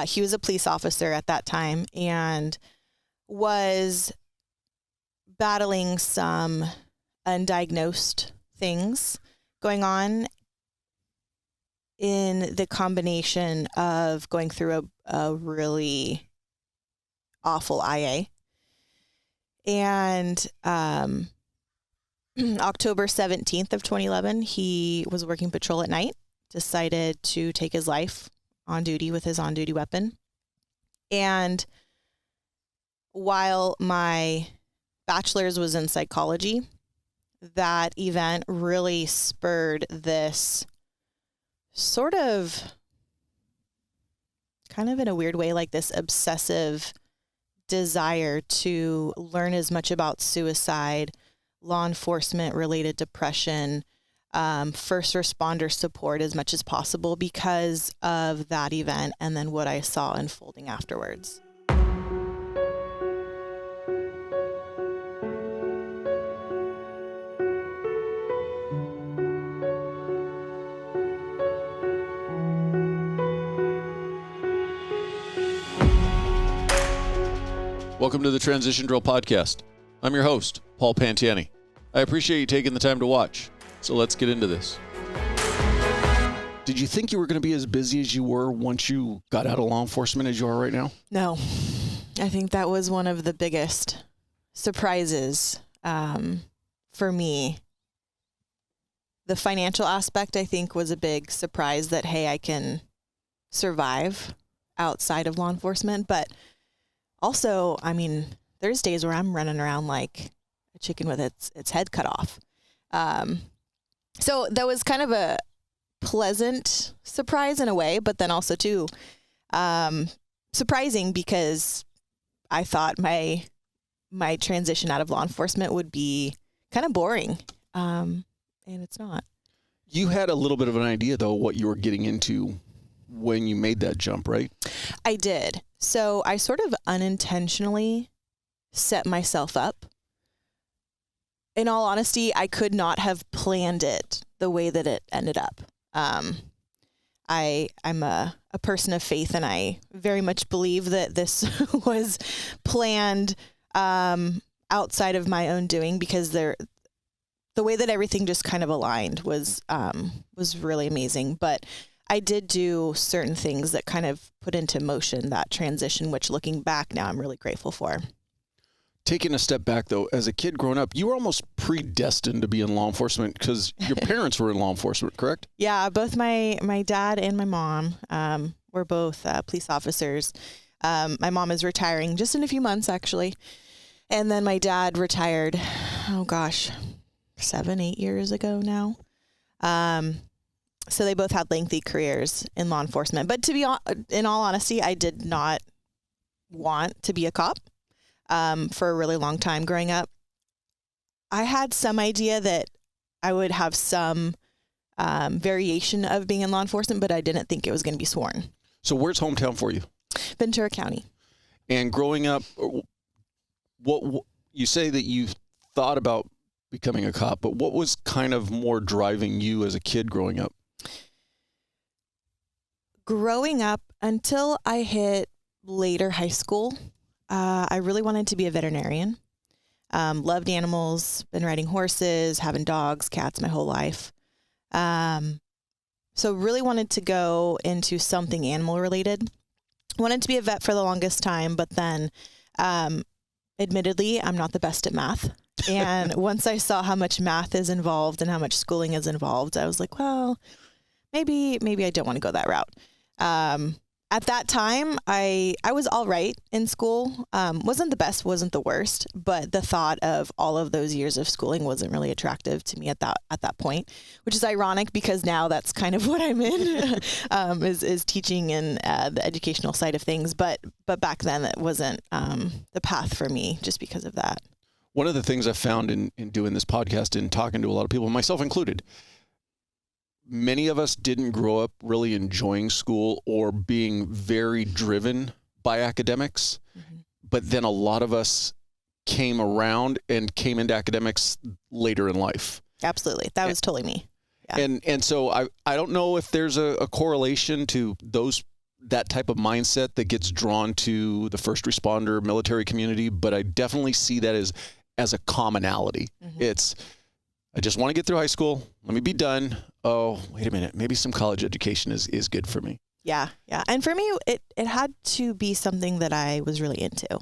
He was a police officer at that time and was battling some undiagnosed things going on in the combination of going through a really awful IA. And October 17th of 2011, he was working patrol at night, decided to take his life on duty with his on-duty weapon. And while my bachelor's was in psychology, that event really spurred this sort of, kind of in a weird way, like this obsessive desire to learn as much about suicide, law enforcement related depression, first responder support as much as possible because of that event and then what I saw unfolding afterwards. Welcome to the Transition Drill Podcast. I'm your host, Paul Pantiani. I appreciate you taking the time to watch, so let's get into this. Did you think you were going to be as busy as you were once you got out of law enforcement as you are right now? No. I think that was one of the biggest surprises for me. The financial aspect, I think, was a big surprise that, hey, I can survive outside of law enforcement, but also, I mean, there's days where I'm running around like a chicken with its head cut off. So that was kind of a pleasant surprise in a way, but then also too surprising because I thought my transition out of law enforcement would be kind of boring, and it's not. You had a little bit of an idea, though, what you were getting into when you made that jump, right? I did. So I sort of unintentionally set myself up. In all honesty, I could not have planned it the way that it ended up. I'm a person of faith, and I very much believe that this was planned outside of my own doing, because the way that everything just kind of aligned was really amazing. But I did do certain things that kind of put into motion that transition, which looking back now, I'm really grateful for. Taking a step back, though, as a kid growing up, you were almost predestined to be in law enforcement because your parents were in law enforcement, correct? Yeah, both my dad and my mom were both police officers. My mom is retiring just in a few months, actually. And then my dad retired, 7-8 years ago now. So they both had lengthy careers in law enforcement. But to be in all honesty, I did not want to be a cop for a really long time growing up. I had some idea that I would have some variation of being in law enforcement, but I didn't think it was going to be sworn. So where's hometown for you? Ventura County. And growing up, what you say that you thought about becoming a cop, but what was kind of more driving you as a kid growing up? Growing up, until I hit later high school, I really wanted to be a veterinarian. Loved animals, been riding horses, having dogs, cats my whole life. So really wanted to go into something animal related. Wanted to be a vet for the longest time, but then admittedly, I'm not the best at math. And once I saw how much math is involved and how much schooling is involved, I was like, well, maybe I don't want to go that route. At that time, I was all right in school. Wasn't the best, wasn't the worst, but the thought of all of those years of schooling wasn't really attractive to me at that point, which is ironic because now that's kind of what I'm in, is teaching in the educational side of things. But back then it wasn't the path for me just because of that. One of the things I found in doing this podcast and talking to a lot of people, myself included, many of us didn't grow up really enjoying school or being very driven by academics. Mm-hmm. But then a lot of us came around and came into academics later in life. Absolutely. That was totally me. Yeah. And so I don't know if there's a correlation to those that type of mindset that gets drawn to the first responder military community, but I definitely see that as a commonality. It's, I just want to get through high school. Let me be done. Oh, wait a minute. Maybe some college education is good for me. Yeah. Yeah. And for me, it had to be something that I was really into,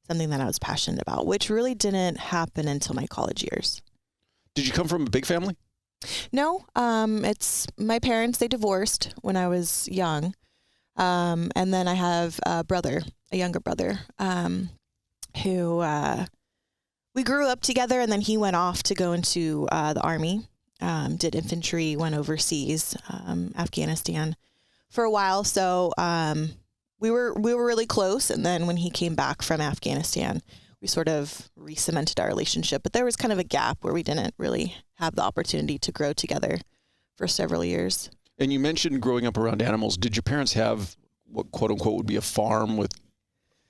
something that I was passionate about, which really didn't happen until my college years. Did you come from a big family? No. It's my parents, they divorced when I was young. And then I have a brother, a younger brother, who, we grew up together, and then he went off to go into, the Army, did infantry, went overseas, Afghanistan for a while. So, we were really close. And then when he came back from Afghanistan, we sort of re-cemented our relationship, but there was kind of a gap where we didn't really have the opportunity to grow together for several years. And you mentioned growing up around animals. Did your parents have what quote unquote would be a farm with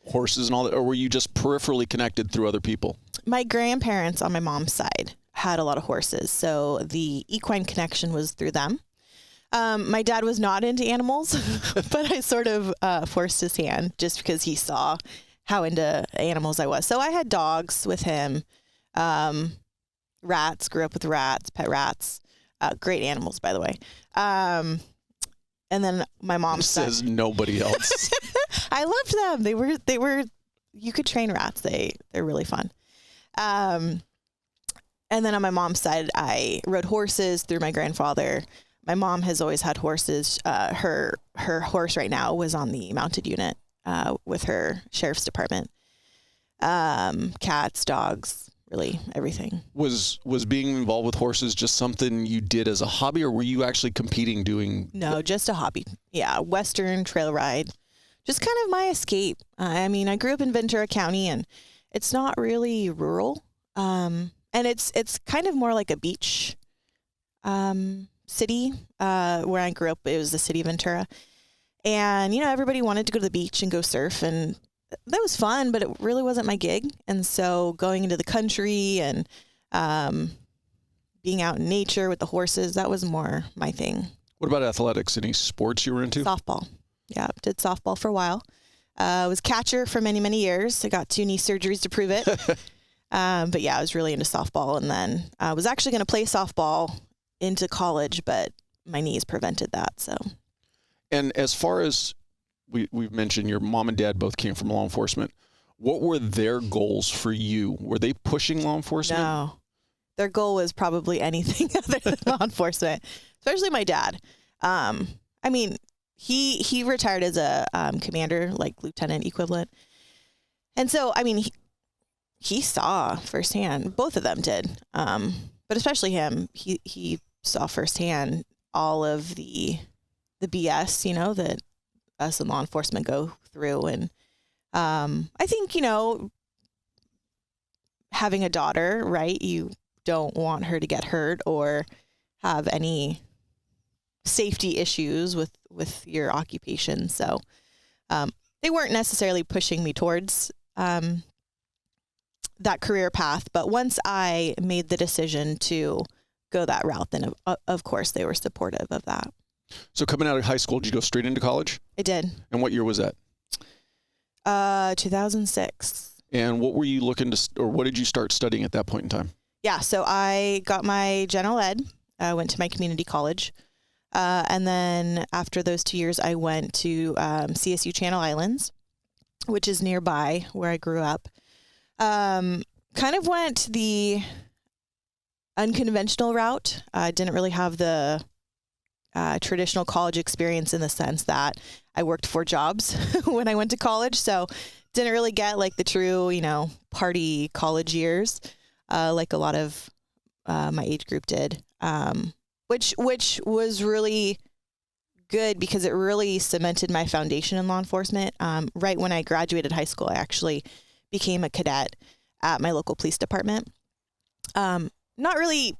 horses and all that, or were you just peripherally connected through other people? My grandparents on my mom's side had a lot of horses, so the equine connection was through them. My dad was not into animals, but I sort of forced his hand just because he saw how into animals I was. So I had dogs with him, rats, grew up with rats, pet rats, great animals, by the way. And then my mom says nobody else. I loved them. They were, you could train rats. They're really fun. And then on my mom's side, I rode horses through my grandfather. My mom has always had horses. Her horse right now was on the mounted unit, with her sheriff's department. Cats, dogs, really everything. Was being involved with horses just something you did as a hobby, or were you actually competing doing? No, just a hobby. Yeah. Western trail ride. Just kind of my escape. I mean, I grew up in Ventura County, and it's not really rural. And it's kind of more like a beach, city, where I grew up. It was the city of Ventura. And, everybody wanted to go to the beach and go surf, and that was fun, but it really wasn't my gig. And so going into the country and being out in nature with the horses, that was more my thing. What about athletics? Any sports you were into? Softball. Yeah, did softball for a while. Was catcher for many, many years. I got 2 knee surgeries to prove it. But yeah, I was really into softball. And then I was actually going to play softball into college, but my knees prevented that. So. And as far as we've mentioned, your mom and dad both came from law enforcement. What were their goals for you? Were they pushing law enforcement? No. Their goal was probably anything other than law enforcement, especially my dad. I mean, he retired as a commander, like lieutenant equivalent. And so, I mean, he saw firsthand, both of them did, but especially him, he saw firsthand all of the BS, that us in law enforcement go through. And I think, having a daughter, right, you don't want her to get hurt or have any safety issues with your occupation. So they weren't necessarily pushing me towards that career path. But once I made the decision to go that route, then of course they were supportive of that. So coming out of high school, did you go straight into college? I did. And what year was that? 2006. And what were you looking to, or what did you start studying at that point in time? Yeah, so I got my general ed, went to my community college. And then after those 2 years, I went to CSU Channel Islands, which is nearby where I grew up. Kind of went the unconventional route. I didn't really have the traditional college experience in the sense that I worked 4 jobs when I went to college. So didn't really get like the true, party college years, like a lot of my age group did, which was really good because it really cemented my foundation in law enforcement. Right when I graduated high school, I actually became a cadet at my local police department. Not really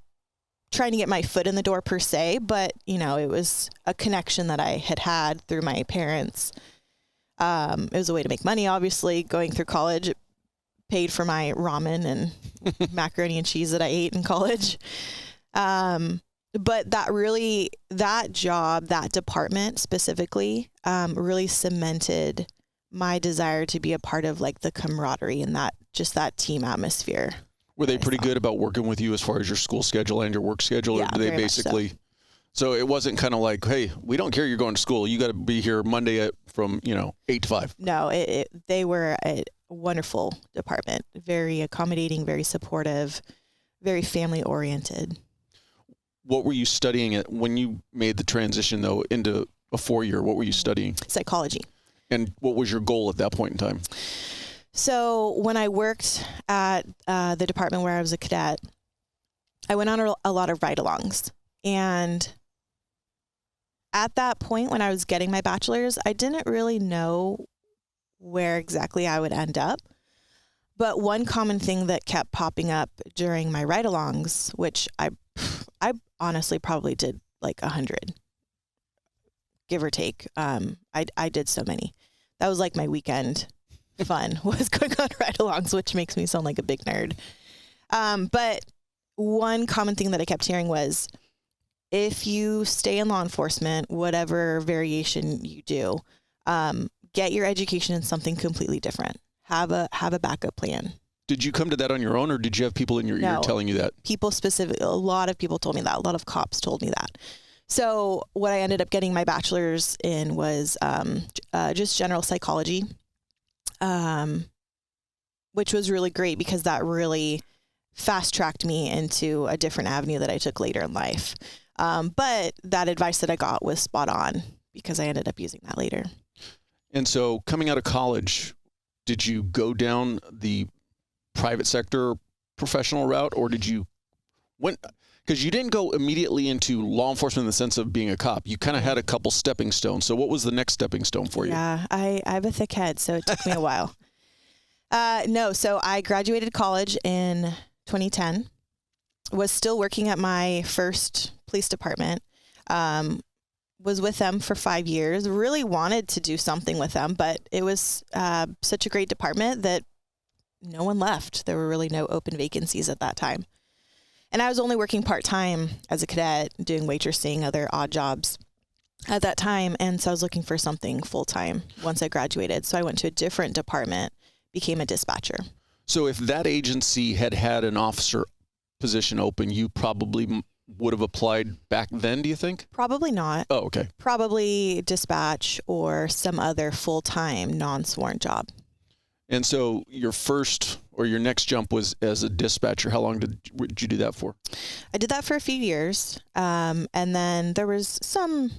trying to get my foot in the door per se, but it was a connection that I had through my parents. It was a way to make money, obviously. Going through college, it paid for my ramen and macaroni and cheese that I ate in college. But that job, that department specifically, really cemented my desire to be a part of like the camaraderie and that team atmosphere. Were they pretty good about working with you as far as your school schedule and your work schedule? Yeah, or did they basically, so it wasn't kind of like, hey, we don't care you're going to school. You got to be here Monday from 8 to 5. No, they were a wonderful department, very accommodating, very supportive, very family oriented. What were you studying when you made the transition though into a 4-year? What were you studying? Psychology. And what was your goal at that point in time? So when I worked at the department where I was a cadet, I went on a lot of ride-alongs. And at that point when I was getting my bachelor's, I didn't really know where exactly I would end up. But one common thing that kept popping up during my ride-alongs, which I honestly probably did like 100, give or take. I did so many. That was like my weekend fun, was going on ride-alongs, which makes me sound like a big nerd. But one common thing that I kept hearing was, if you stay in law enforcement, whatever variation you do, get your education in something completely different. Have a backup plan. Did you come to that on your own, or did you have people in your ear telling you that? People a lot of people told me that. A lot of cops told me that. So what I ended up getting my bachelor's in was just general psychology, which was really great because that really fast-tracked me into a different avenue that I took later in life. But that advice that I got was spot on because I ended up using that later. And so coming out of college, did you go down the private sector professional route, or did you because you didn't go immediately into law enforcement in the sense of being a cop. You kind of had a couple stepping stones. So what was the next stepping stone for you? Yeah, I have a thick head, so it took me a while. No, so I graduated college in 2010, was still working at my first police department, was with them for 5 years, really wanted to do something with them, but it was such a great department that no one left. There were really no open vacancies at that time. And I was only working part-time as a cadet, doing waitressing, other odd jobs at that time. And so I was looking for something full-time once I graduated. So I went to a different department, became a dispatcher. So if that agency had an officer position open, you probably would have applied back then, do you think? Probably not. Oh, okay. Probably dispatch or some other full-time non-sworn job. And so your first or your next jump was as a dispatcher. How long did you do that for? I did that for a few years. And then there was some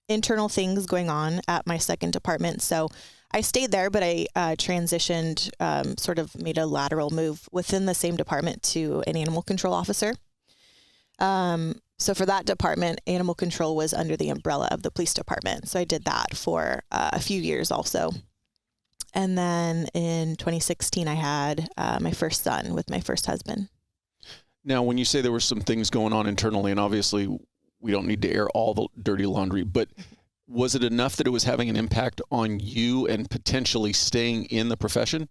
internal things going on at my second department. So I stayed there, but I transitioned, sort of made a lateral move within the same department to an animal control officer. So for that department, animal control was under the umbrella of the police department. So I did that for a few years also. And then in 2016, I had my first son with my first husband. Now, when you say there were some things going on internally, and obviously we don't need to air all the dirty laundry, but was it enough that it was having an impact on you and potentially staying in the profession?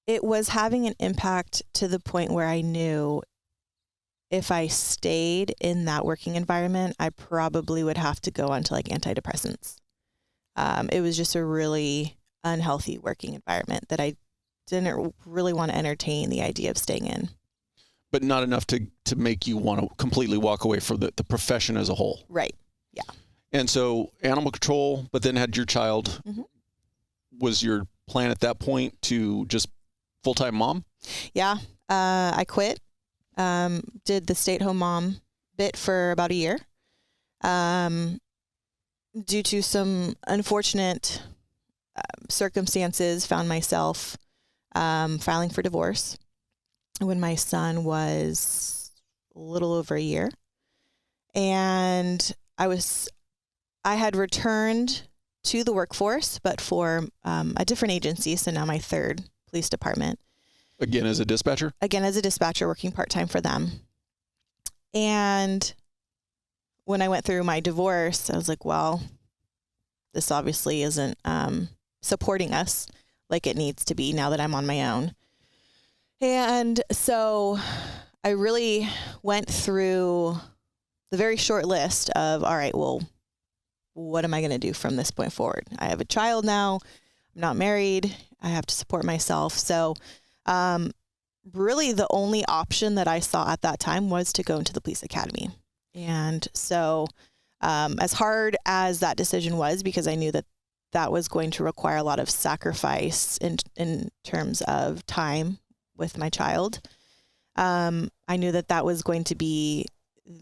It was having an impact to the point where I knew if I stayed in that working environment, I probably would have to go onto like antidepressants. It was just a really unhealthy working environment that I didn't really want to entertain the idea of staying in. But not enough to make you want to completely walk away from the profession as a whole. Right. Yeah. And so animal control, but then had your child. Mm-hmm. Was your plan at that point to just full-time mom? Yeah. I quit. Did the stay-at-home mom bit for about a year. Due to some unfortunate circumstances, found myself filing for divorce when my son was a little over a year. And I had returned to the workforce, but for a different agency. So now my third police department. Again, as a dispatcher? Again, as a dispatcher, working part-time for them. And when I went through my divorce, I was like, well, this obviously isn't supporting us like it needs to be now that I'm on my own. And so I really went through the very short list of, all right, well, what am I going to do from this point forward? I have a child now. I'm not married. I have to support myself. So, really the only option that I saw at that time was to go into the police academy. And so, as hard as that decision was, because I knew that that was going to require a lot of sacrifice in terms of time with my child, I knew that that was going to be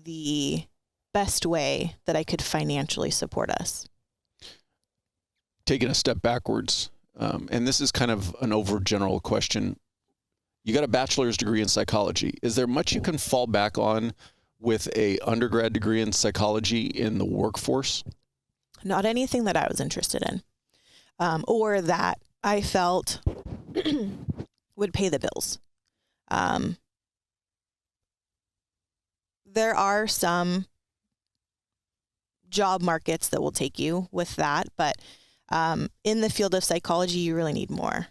the best way that I could financially support us. Taking a step backwards, and this is kind of an overgeneral question. You got a bachelor's degree in psychology. Is there much you can fall back on with a undergrad degree in psychology in the workforce? Not anything that I was interested in, or that I felt would pay the bills. There are some job markets that will take you with that, but in the field of psychology, you really need more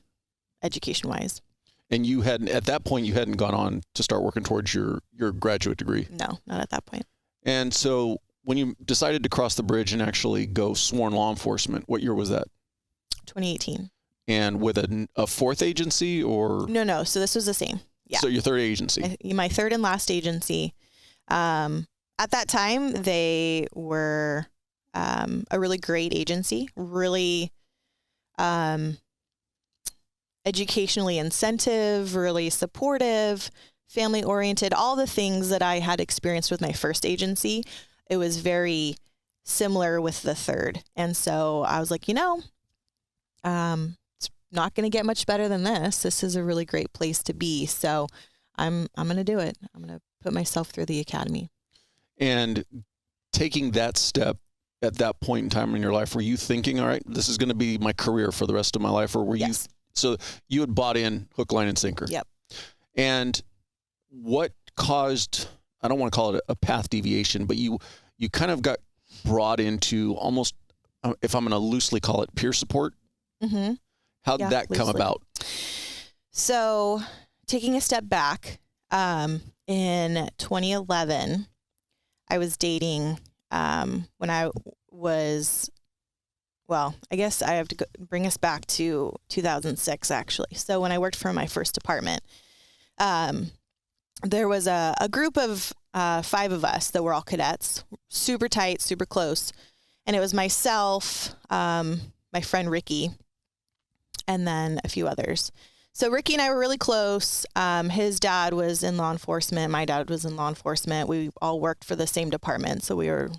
education-wise. And you hadn't, at that point, you hadn't gone on to start working towards your graduate degree? No, not at that point. And so when you decided to cross the bridge and actually go sworn law enforcement, what year was that? 2018. And with a fourth agency or? No. So this was the same. Yeah. So your third agency? My third and last agency. At that time, they were a really great agency, really educationally incentive, really supportive, family oriented, all the things that I had experienced with my first agency. It was very similar with the third. And so I was like, it's not going to get much better than this. This is a really great place to be. So I'm going to do it. I'm going to put myself through the academy. And taking that step at that point in time in your life, were you thinking, all right, this is going to be my career for the rest of my life? Or were you, so you had bought in hook, line, and sinker? Yep. And what caused, I don't want to call it a path deviation, but you kind of got brought into almost, if I'm going to loosely call it, peer support. Mm-hmm. How'd that come about? So taking a step back, in 2011, I was dating, when I was, well, I guess I have to bring us back to 2006, actually. So when I worked for my first department, there was a group of 5 of us that were all cadets, super tight, super close. And it was myself, my friend Ricky, and then a few others. So Ricky and I were really close. His dad was in law enforcement. My dad was in law enforcement. We all worked for the same department. So we were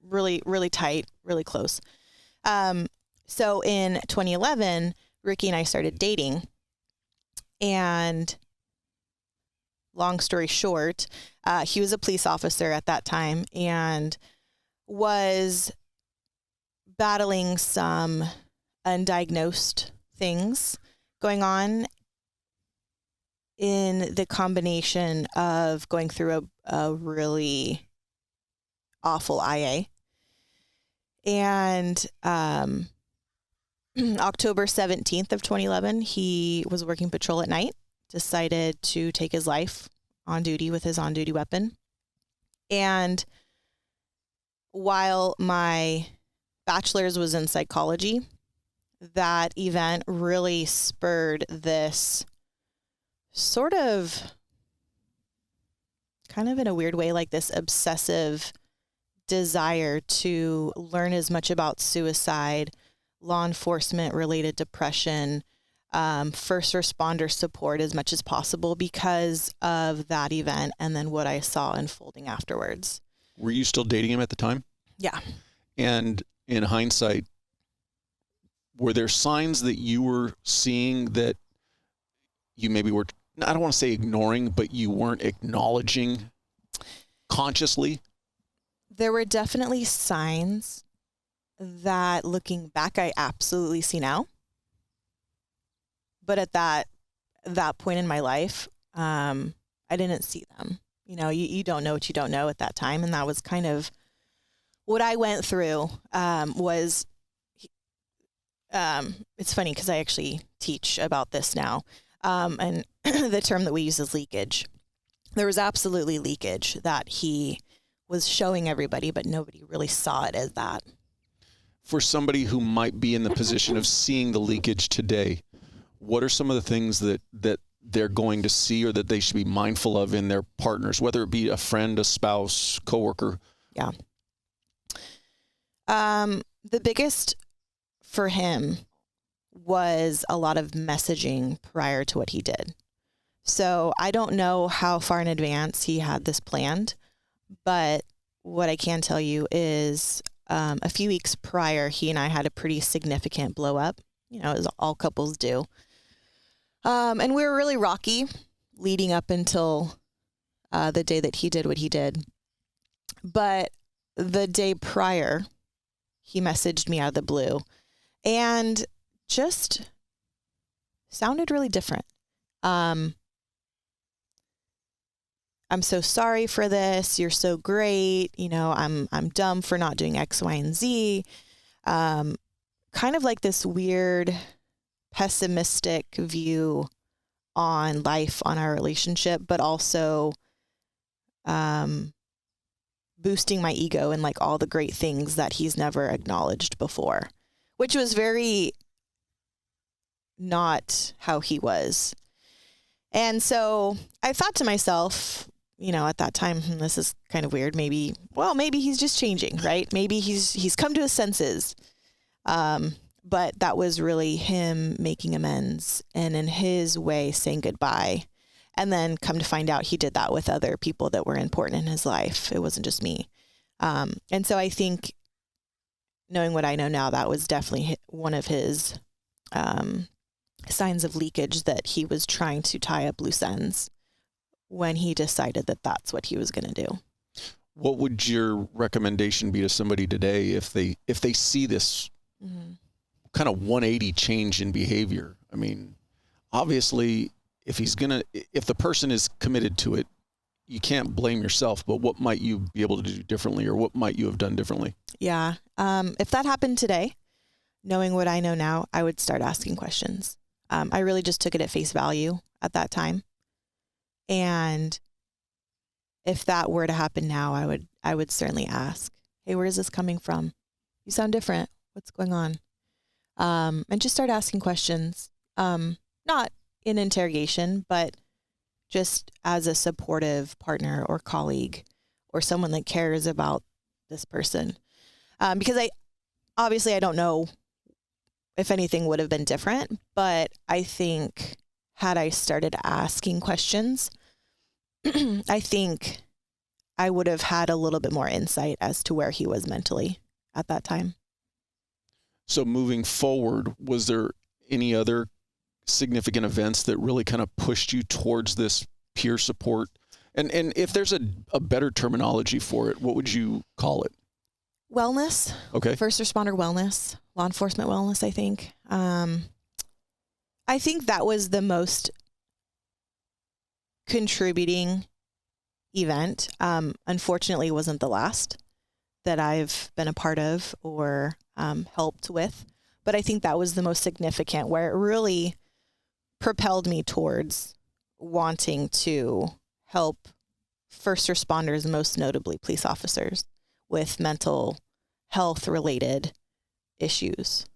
really, really tight, really close. So in 2011, Ricky and I started dating. And long story short, he was a police officer at that time and was battling some undiagnosed things going on in the combination of going through a really awful IA. And October 17th of 2011, he was working patrol at night, decided to take his life on duty with his on-duty weapon. And while my bachelor's was in psychology, that event really spurred this sort of, kind of in a weird way, like this obsessive desire to learn as much about suicide, law enforcement related depression, first responder support as much as possible because of that event and then what I saw unfolding afterwards. Were you still dating him at the time? Yeah. And in hindsight, were there signs that you were seeing that you maybe were, I don't want to say ignoring, but you weren't acknowledging consciously? There were definitely signs that, looking back, I absolutely see now. But at that point in my life, I didn't see them. You don't know what you don't know at that time. And that was kind of what I went through, was, it's funny because I actually teach about this now. And the term that we use is leakage. there was absolutely leakage that he was showing everybody, but nobody really saw it as that. For somebody who might be in the position of seeing the leakage today, what are some of the things that they're going to see or that they should be mindful of in their partners, whether it be a friend, a spouse, coworker? Yeah. The biggest for him was a lot of messaging prior to what he did. So I don't know how far in advance he had this planned, but what I can tell you is a few weeks prior, he and I had a pretty significant blow up, as all couples do. And we were really rocky leading up until the day that he did what he did. But the day prior, he messaged me out of the blue and just sounded really different. I'm so sorry for this. You're so great. I'm dumb for not doing X, Y, and Z. Kind of like this weird pessimistic view on life, on our relationship, but also boosting my ego and like all the great things that he's never acknowledged before, which was very not how he was. And so I thought to myself, at that time, this is kind of weird. Maybe he's just changing, right? Maybe he's come to his senses. But that was really him making amends and in his way saying goodbye. And then come to find out he did that with other people that were important in his life. It wasn't just me. And so I think knowing what I know now, that was definitely one of his signs of leakage, that he was trying to tie up loose ends when he decided that that's what he was going to do. What would your recommendation be to somebody today if they see this kind of 180 change in behavior? I mean, obviously, if the person is committed to it, you can't blame yourself, but what might you be able to do differently, or what might you have done differently? Yeah. If that happened today, knowing what I know now, I would start asking questions. I really just took it at face value at that time. And if that were to happen now, I would certainly ask, hey, where is this coming from? You sound different. What's going on? And just start asking questions, not in interrogation, but just as a supportive partner or colleague or someone that cares about this person. Because I don't know if anything would have been different, but I think had I started asking questions, I think I would have had a little bit more insight as to where he was mentally at that time. So moving forward, was there any other significant events that really kind of pushed you towards this peer support? And if there's a better terminology for it, what would you call it? Wellness. Okay. First responder wellness, law enforcement wellness, I think. I think that was the most contributing event. Unfortunately, it wasn't the last that I've been a part of or helped with. But I think that was the most significant, where it really propelled me towards wanting to help first responders, most notably police officers, with mental health related issues.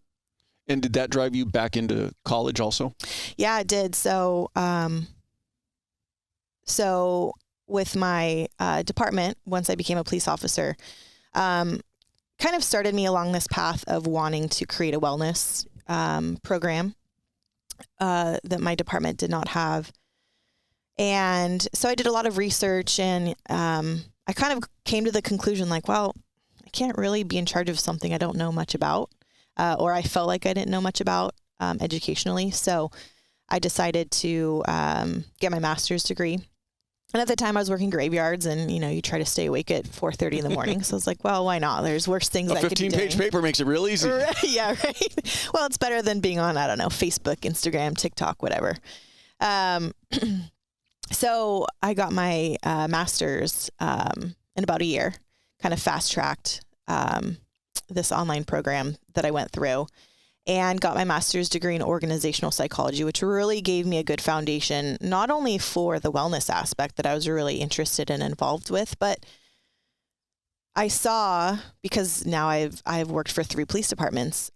And did that drive you back into college also? Yeah, it did. So with my department, once I became a police officer, kind of started me along this path of wanting to create a wellness program that my department did not have. And so I did a lot of research, and I kind of came to the conclusion like, well, I can't really be in charge of something I don't know much about, or I felt like I didn't know much about educationally. So I decided to get my master's degree. And at the time I was working graveyards, and, you try to stay awake at 4:30 in the morning. So I was like, well, why not? There's worse things I could be doing. A 15-page paper makes it real easy. Yeah, right. Well, it's better than being on, I don't know, Facebook, Instagram, TikTok, whatever. So I got my master's in about a year, kind of fast-tracked this online program that I went through. and got my master's degree in organizational psychology, which really gave me a good foundation, not only for the wellness aspect that I was really interested and involved with, but I saw, because now I've worked for 3 police departments,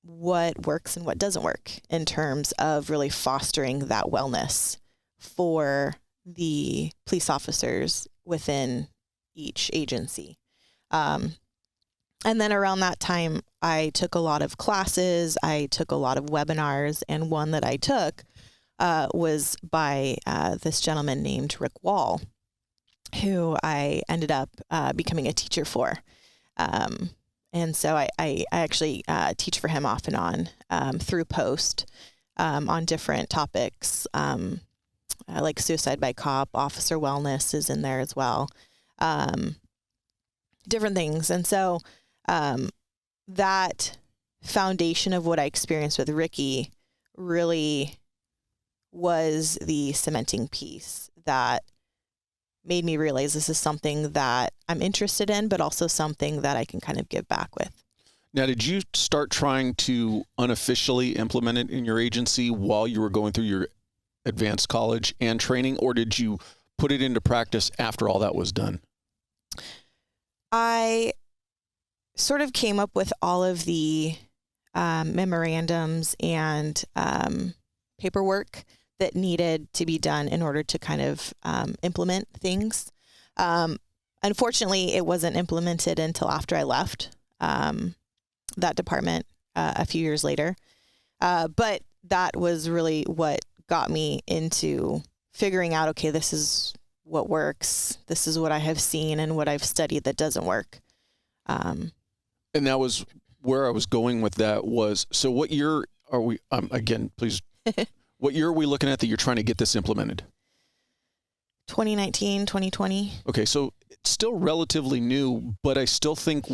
what works and what doesn't work in terms of really fostering that wellness for the police officers within each agency. And then around that time, I took a lot of classes, I took a lot of webinars, and one that I took was by this gentleman named Rick Wall, who I ended up becoming a teacher for. And so I actually teach for him off and on through Post on different topics, like suicide by cop, officer wellness is in there as well, different things. And so that foundation of what I experienced with Ricky really was the cementing piece that made me realize this is something that I'm interested in, but also something that I can kind of give back with. Now, did you start trying to unofficially implement it in your agency while you were going through your advanced college and training, or did you put it into practice after all that was done? I sort of came up with all of the memorandums and paperwork that needed to be done in order to kind of implement things. Unfortunately, it wasn't implemented until after I left that department a few years later. But that was really what got me into figuring out, okay, this is what works. This is what I have seen and what I've studied that doesn't work. And that was where I was going with that was, so what year are we, again, please, what year are we looking at that you're trying to get this implemented? 2019, 2020. Okay, so it's still relatively new, but I still think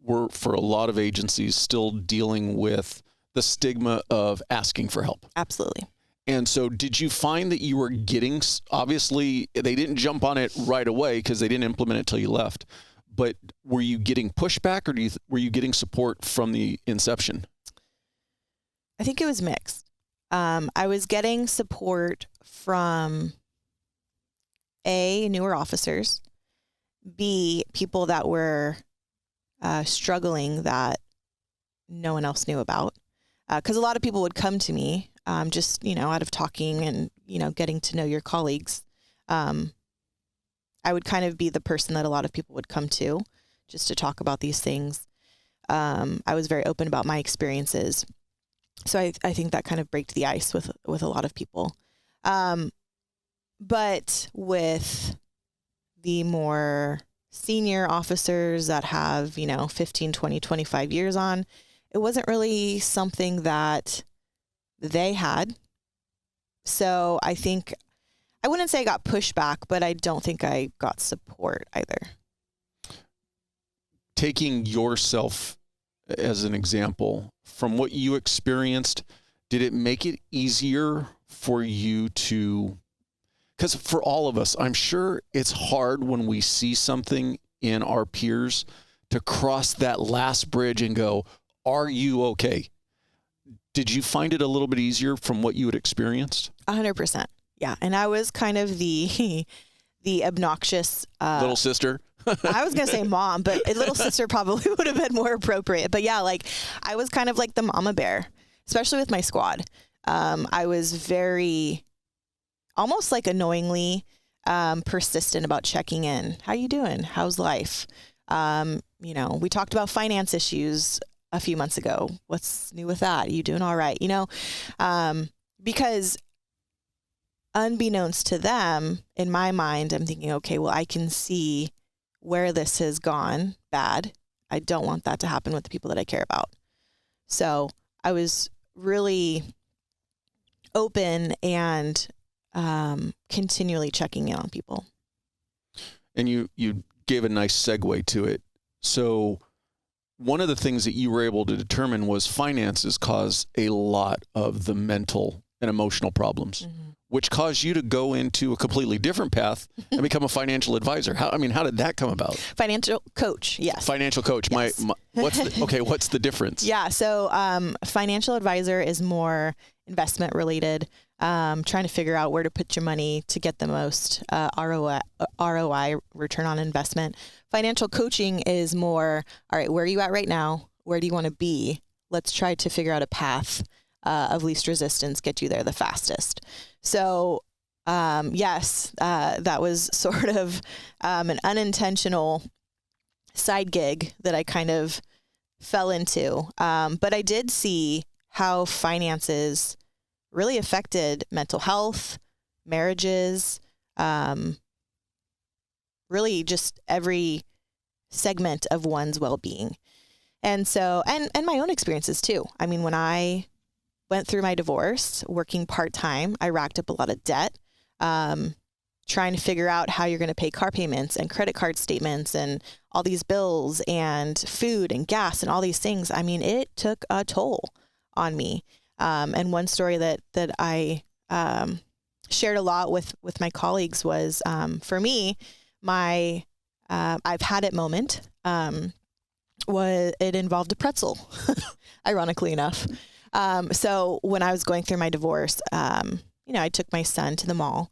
we're, for a lot of agencies, still dealing with the stigma of asking for help. Absolutely. And so did you find that you were getting, obviously they didn't jump on it right away because they didn't implement it till you left, but were you getting pushback, or were you getting support from the inception? I think it was mixed. I was getting support from A, newer officers, B, people that were struggling that no one else knew about. Because a lot of people would come to me just, out of talking and, getting to know your colleagues. I would kind of be the person that a lot of people would come to just to talk about these things. I was very open about my experiences. So I think that kind of broke the ice with a lot of people. But with the more senior officers that have, 15, 20, 25 years on, it wasn't really something that they had. So I think, I wouldn't say I got pushback, but I don't think I got support either. Taking yourself as an example, from what you experienced, did it make it easier for you to, because for all of us, I'm sure it's hard when we see something in our peers to cross that last bridge and go, are you okay? Did you find it a little bit easier from what you had experienced? 100%. Yeah. And I was kind of the obnoxious little sister. I was going to say mom, but a little sister probably would have been more appropriate. But yeah, I was kind of like the mama bear, especially with my squad. I was very, almost annoyingly persistent about checking in. How you doing? How's life? We talked about finance issues a few months ago. What's new with that? Are you doing all right? Because unbeknownst to them, in my mind, I'm thinking, okay, well, I can see where this has gone bad. I don't want that to happen with the people that I care about. So I was really open and continually checking in on people. And you gave a nice segue to it. So one of the things that you were able to determine was finances cause a lot of the mental and emotional problems which caused you to go into a completely different path and become a financial advisor. How did that come about? Financial coach, yes. Financial coach. Yes. What's the difference? Yeah, so financial advisor is more investment related, trying to figure out where to put your money to get the most ROI, return on investment. Financial coaching is more, all right, where are you at right now? Where do you want to be? Let's try to figure out a path of least resistance, get you there the fastest. So, yes, that was sort of an unintentional side gig that I kind of fell into. But I did see how finances really affected mental health, marriages, really just every segment of one's well-being. And so, and my own experiences too. I mean, when I went through my divorce, working part-time, I racked up a lot of debt, trying to figure out how you're going to pay car payments and credit card statements and all these bills and food and gas and all these things. I mean, it took a toll on me. And one story that I shared a lot with my colleagues was, for me, my I've had it moment it involved a pretzel, ironically enough. So when I was going through my divorce, I took my son to the mall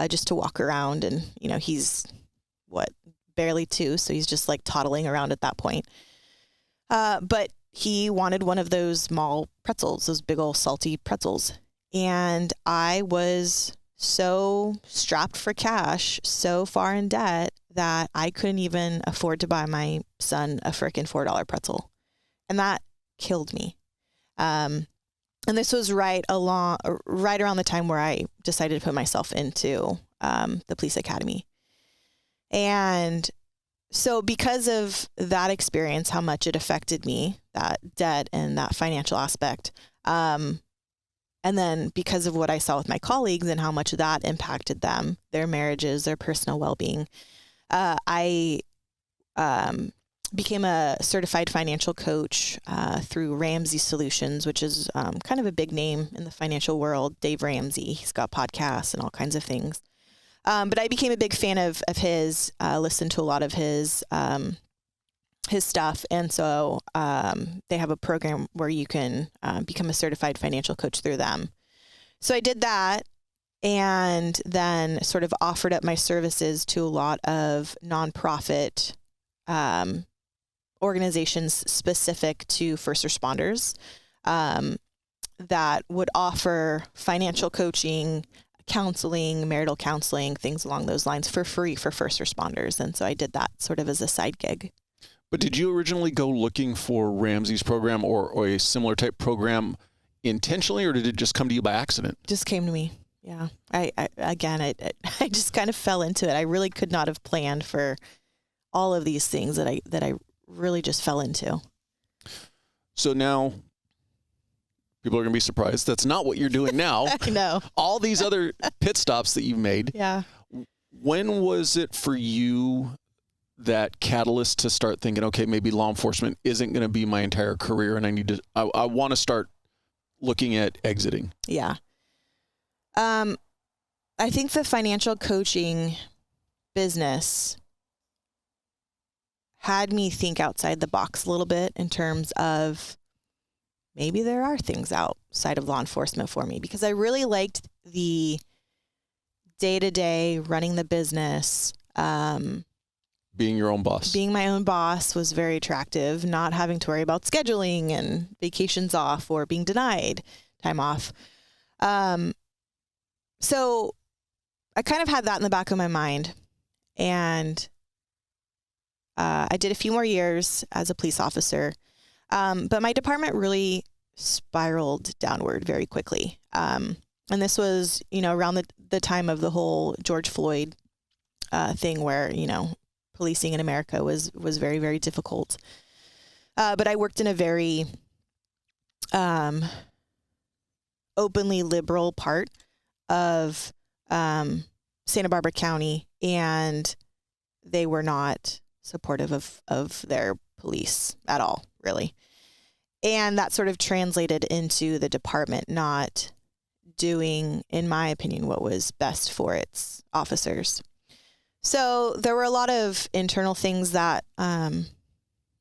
just to walk around, and he's barely 2, so he's just like toddling around at that point. But he wanted one of those mall pretzels, those big old salty pretzels. And I was so strapped for cash, so far in debt that I couldn't even afford to buy my son a frickin' $4 pretzel. And that killed me. And this was right around the time where I decided to put myself into the police academy. And so because of that experience, how much it affected me, that debt and that financial aspect, and then because of what I saw with my colleagues and how much that impacted them, their marriages, their personal well-being, I became a certified financial coach through Ramsey Solutions, which is kind of a big name in the financial world. Dave Ramsey, he's got podcasts and all kinds of things. But I became a big fan of his, listened to a lot of his stuff. And so they have a program where you can become a certified financial coach through them. So I did that, and then sort of offered up my services to a lot of nonprofit organizations specific to first responders that would offer financial coaching, counseling, marital counseling, things along those lines for free for first responders. And so I did that sort of as a side gig. But did you originally go looking for Ramsey's program or a similar type program intentionally, or did it just come to you by accident? Just came to me. Yeah. I just kind of fell into it. I really could not have planned for all of these things that I really just fell into. So now people are going to be surprised. That's not what you're doing now. I know. All these other pit stops that you've made. Yeah. When was it for you that catalyst to start thinking, okay, maybe law enforcement isn't going to be my entire career, and I want to start looking at exiting? Yeah. I think the financial coaching business had me think outside the box a little bit in terms of maybe there are things outside of law enforcement for me, because I really liked the day-to-day running the business. Being your own boss. Being my own boss was very attractive, not having to worry about scheduling and vacations off or being denied time off. So I kind of had that in the back of my mind, and I did a few more years as a police officer, but my department really spiraled downward very quickly. And this was, around the time of the whole George Floyd thing where, policing in America was very, very difficult. But I worked in a very openly liberal part of Santa Barbara County, and they were not supportive of their police at all, really. And that sort of translated into the department not doing, in my opinion, what was best for its officers. So there were a lot of internal things that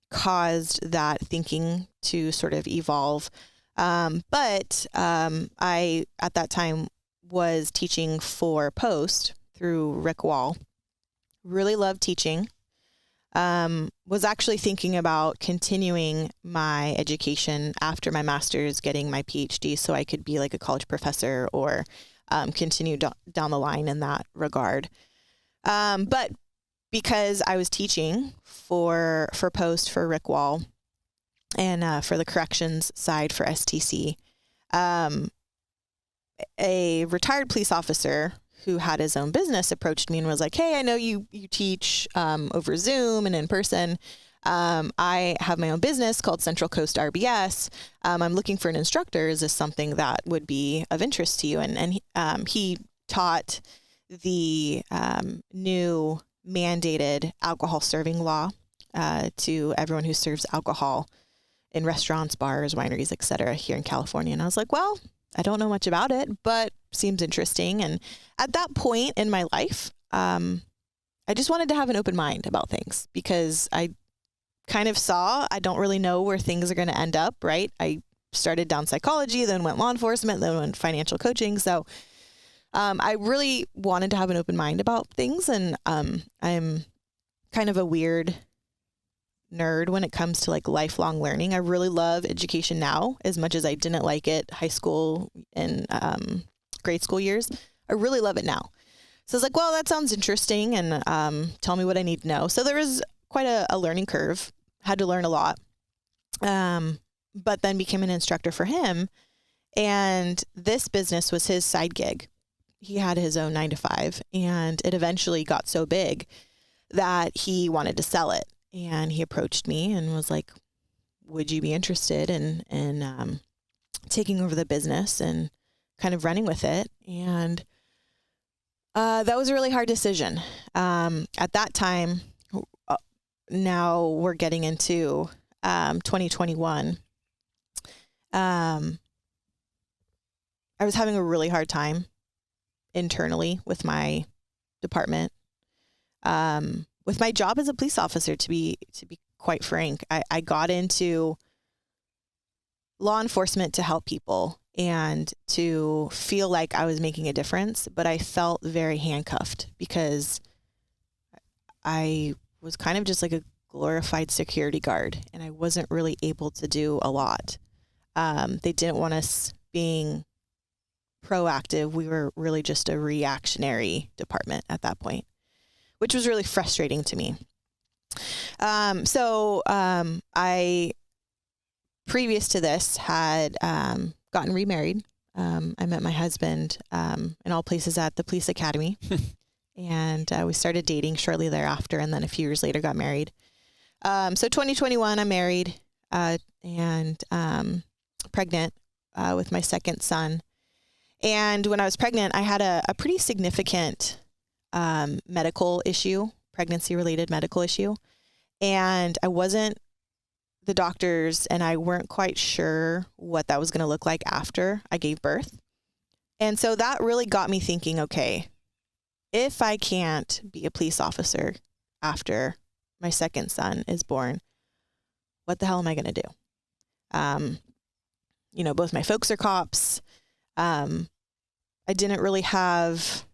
caused that thinking to sort of evolve. But I, at that time, was teaching for Post through Rick Wall. Really loved teaching. Was actually thinking about continuing my education after my master's, getting my PhD so I could be like a college professor or continue down the line in that regard. But because I was teaching for Post, for Rick Wall, and for the corrections side for STC, a retired police officer who had his own business approached me and was like, "Hey, I know you teach over Zoom and in person. I have my own business called Coast RBS. I'm looking for an instructor. Is this something that would be of interest to you?" And he taught the new mandated alcohol serving law to everyone who serves alcohol in restaurants, bars, wineries, etc. here in California. And I was like, well, I don't know much about it, but seems interesting. And at that point in my life, I just wanted to have an open mind about things because I kind of saw, I don't really know where things are going to end up, right? I started down psychology, then went law enforcement, then went financial coaching. So I really wanted to have an open mind about things. And I'm kind of a weird nerd when it comes to like lifelong learning. I really love education now as much as I didn't like it high school and grade school years. I really love it now. So I was like, well, that sounds interesting, and tell me what I need to know. So there was quite a learning curve. Had to learn a lot, but then became an instructor for him. And this business was his side gig. He had his own 9-to-5, and it eventually got so big that he wanted to sell it. And he approached me and was like, would you be interested in taking over the business and kind of running with it? And that was a really hard decision. At that time, now we're getting into 2021. I was having a really hard time internally with my department. With my job as a police officer, to be quite frank, I got into law enforcement to help people and to feel like I was making a difference, but I felt very handcuffed because I was kind of just like a glorified security guard, and I wasn't really able to do a lot. They didn't want us being proactive. We were really just a reactionary department at that point, which was really frustrating to me. I, previous to this, had gotten remarried. I met my husband in all places at the police academy. And we started dating shortly thereafter, and then a few years later got married. So 2021, I'm married and pregnant with my second son. And when I was pregnant, I had a pretty significant medical issue, pregnancy-related medical issue. And the doctors and I weren't quite sure what that was going to look like after I gave birth. And so that really got me thinking, okay, if I can't be a police officer after my second son is born, what the hell am I going to do? Both my folks are cops. I didn't really have,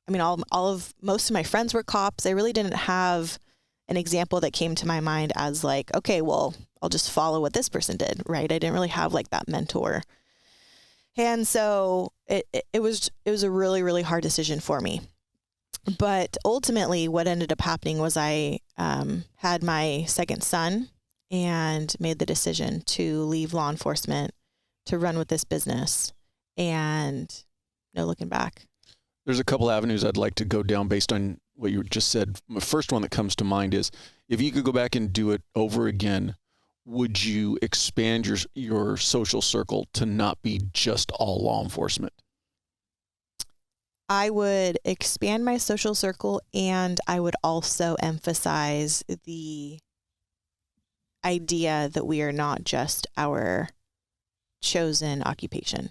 most of my friends were cops. I really didn't have an example that came to my mind as like, okay, well, I'll just follow what this person did, right? I didn't really have like that mentor. And so it was a really, really hard decision for me. But ultimately what ended up happening was I had my second son and made the decision to leave law enforcement to run with this business, and no looking back. There's a couple avenues I'd like to go down based on what you just said. The first one that comes to mind is, if you could go back and do it over again, would you expand your social circle to not be just all law enforcement? I would expand my social circle, and I would also emphasize the idea that we are not just our chosen occupation.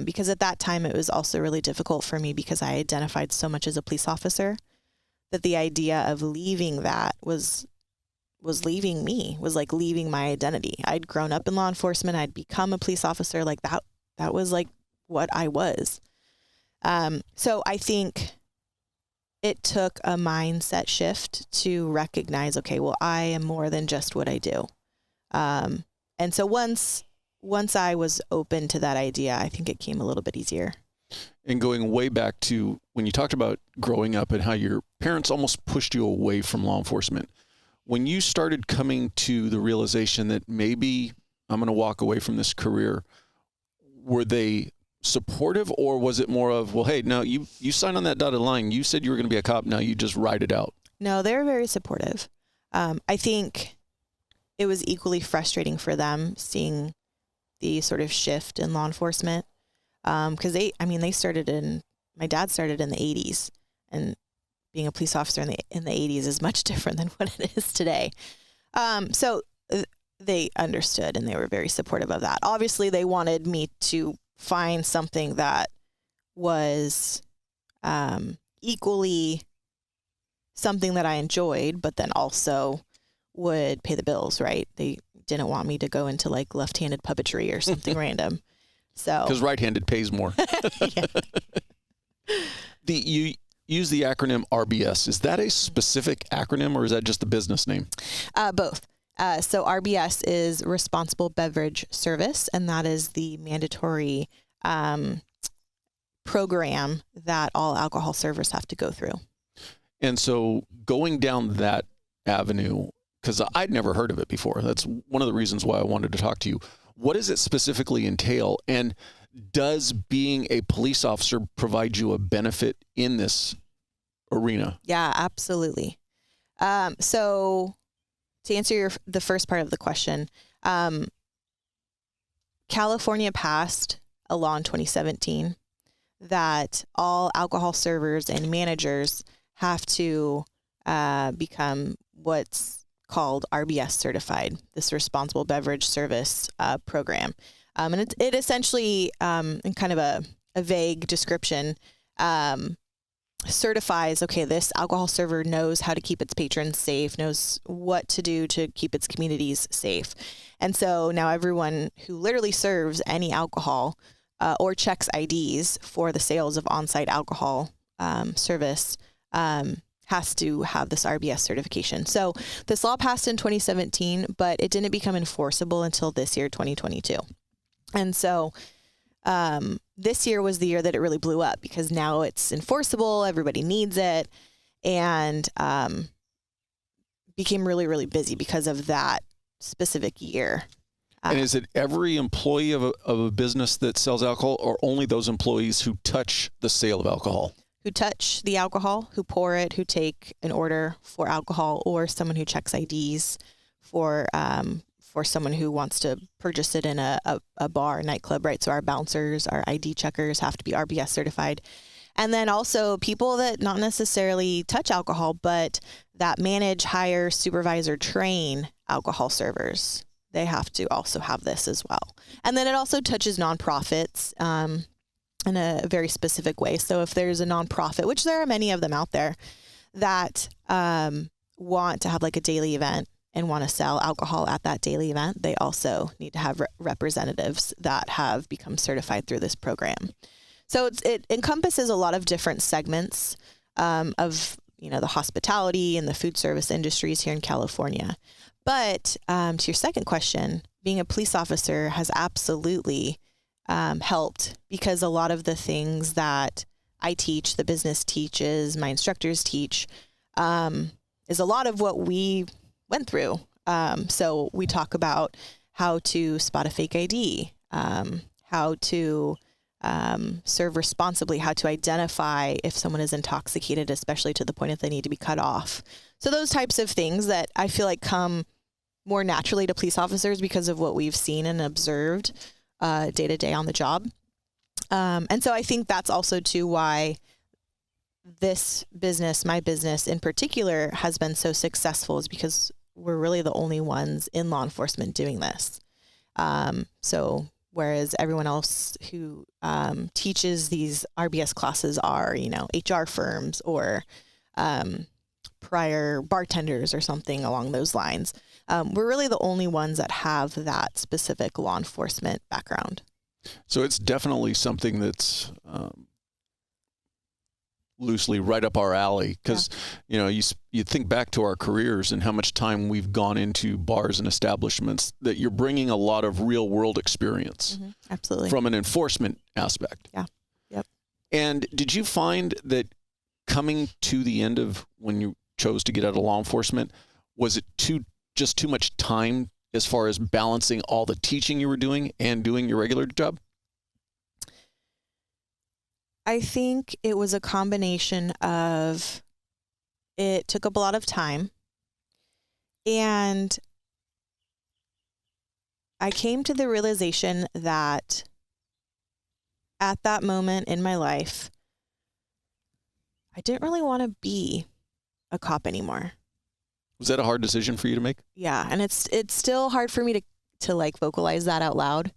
because at that time it was also really difficult for me because I identified so much as a police officer that the idea of leaving that was leaving me, was like leaving my identity. I'd grown up in law enforcement. I'd become a police officer. Like that was like what I was. So I think it took a mindset shift to recognize, okay, well, I am more than just what I do. And so once I was open to that idea, I think it came a little bit easier. And going way back to when you talked about growing up and how your parents almost pushed you away from law enforcement, when you started coming to the realization that maybe I'm going to walk away from this career, were they supportive, or was it more of, well, hey, no, you signed on that dotted line. You said you were going to be a cop. Now you just ride it out? No, they're very supportive. I think it was equally frustrating for them seeing the sort of shift in law enforcement. Because my dad started in the 80s, and being a police officer in the 80s is much different than what it is today. So they understood, and they were very supportive of that. Obviously, they wanted me to find something that was equally something that I enjoyed, but then also would pay the bills, right? They didn't want me to go into like left-handed puppetry or something random. So because right-handed pays more. You use the acronym RBS. Is that a specific acronym, or is that just a business name? Both. So RBS is Responsible Beverage Service, and that is the mandatory program that all alcohol servers have to go through. And so going down that avenue, because I'd never heard of it before. That's one of the reasons why I wanted to talk to you. What does it specifically entail? And does being a police officer provide you a benefit in this arena? Yeah, absolutely. So to answer the first part of the question, California passed a law in 2017 that all alcohol servers and managers have to become what's called RBS certified, this Responsible Beverage Service program. And it essentially, in kind of a vague description, certifies, okay, this alcohol server knows how to keep its patrons safe, knows what to do to keep its communities safe. And so now everyone who literally serves any alcohol or checks IDs for the sales of on-site alcohol service has to have this RBS certification. So this law passed in 2017, but it didn't become enforceable until this year, 2022. And so this year was the year that it really blew up, because now it's enforceable, everybody needs it, and became really, really busy because of that specific year. And is it every employee of a business that sells alcohol, or only those employees who touch the sale of alcohol? Who touch the alcohol, who pour it, who take an order for alcohol, or someone who checks IDs for someone who wants to purchase it in a bar, nightclub, right? So our bouncers, our ID checkers have to be RBS certified. And then also people that not necessarily touch alcohol, but that manage, hire, supervise, or train alcohol servers. They have to also have this as well. And then it also touches nonprofits in a very specific way. So if there's a nonprofit, which there are many of them out there, that want to have like a daily event and want to sell alcohol at that daily event, they also need to have representatives that have become certified through this program. So it encompasses a lot of different segments of, the hospitality and the food service industries here in California. But to your second question, being a police officer has absolutely helped, because a lot of the things that I teach, the business teaches, my instructors teach, is a lot of what we went through. So we talk about how to spot a fake ID, how to serve responsibly, how to identify if someone is intoxicated, especially to the point that they need to be cut off. So those types of things that I feel like come more naturally to police officers because of what we've seen and observed day to day on the job. And so I think that's also too why this business, my business in particular, has been so successful, is because we're really the only ones in law enforcement doing this. So whereas everyone else who teaches these RBS classes are, HR firms or prior bartenders or something along those lines. We're really the only ones that have that specific law enforcement background. So it's definitely something that's loosely right up our alley, because you think back to our careers and how much time we've gone into bars and establishments, that you're bringing a lot of real world experience. Mm-hmm. Absolutely. From an enforcement aspect. Yeah. Yep. And did you find that coming to the end of when you chose to get out of law enforcement, was it just too much time as far as balancing all the teaching you were doing and doing your regular job? I think it was a combination of, it took up a lot of time, and I came to the realization that at that moment in my life, I didn't really want to be a cop anymore. Was that a hard decision for you to make? Yeah, and it's still hard for me to like vocalize that out loud.